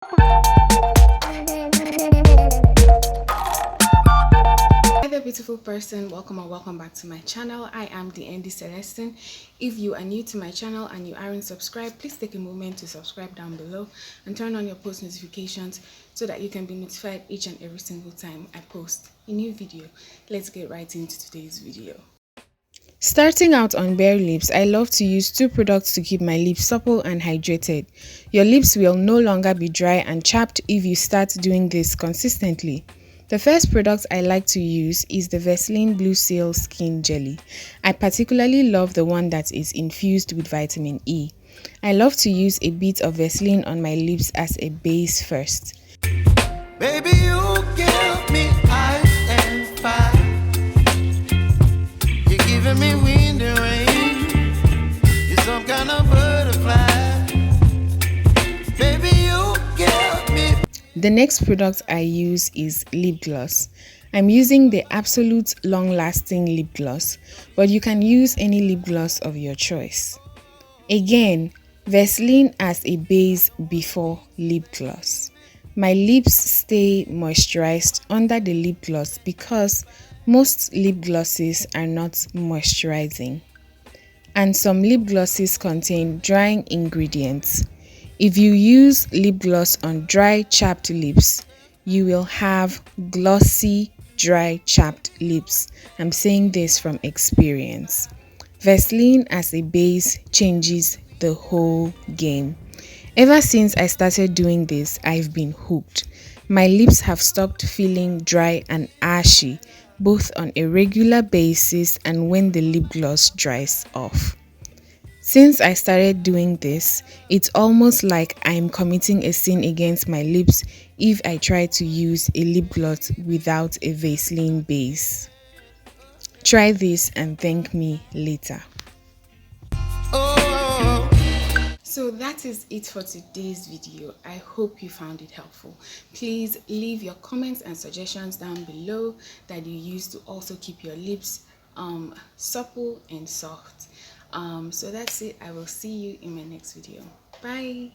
Hi there, beautiful person. Welcome and welcome back to my channel. I am the Nddy Celestine. If you are new to my channel and you aren't subscribed, please take a moment to subscribe down below and turn on your post notifications so that you can be notified each and every single time I post a new video. Let's get right into today's video. Starting out on bare lips, I love to use two products to keep my lips supple and hydrated. Your lips will no longer be dry and chapped if you start doing this consistently. The first product I like to use is the Vaseline Blue Seal Skin Jelly. I particularly love the one that is infused with vitamin E. I love to use a bit of Vaseline on my lips as a base first. Baby, you give me ice and fire. You're giving me wind and rain. You're some kind of butterfly. Baby, you give me. The next product I use is lip gloss. I'm using the Absolute Long Lasting Lip Gloss, but you can use any lip gloss of your choice. Again, Vaseline as a base before lip gloss. My lips stay moisturized under the lip gloss because most lip glosses are not moisturizing. And some lip glosses contain drying ingredients. If you use lip gloss on dry, chapped lips, you will have glossy, dry, chapped lips. I'm saying this from experience. Vaseline as a base changes the whole game. Ever since I started doing this, I've been hooked. My lips have stopped feeling dry and ashy, both on a regular basis and when the lip gloss dries off. Since I started doing this, it's almost like I'm committing a sin against my lips if I try to use a lip gloss without a Vaseline base. Try this and thank me later. Oh, So that is it for today's video. I hope you found it helpful. Please leave your comments and suggestions down below that you use to also keep your lips supple and soft. So that's it. I will see you in my next video. Bye.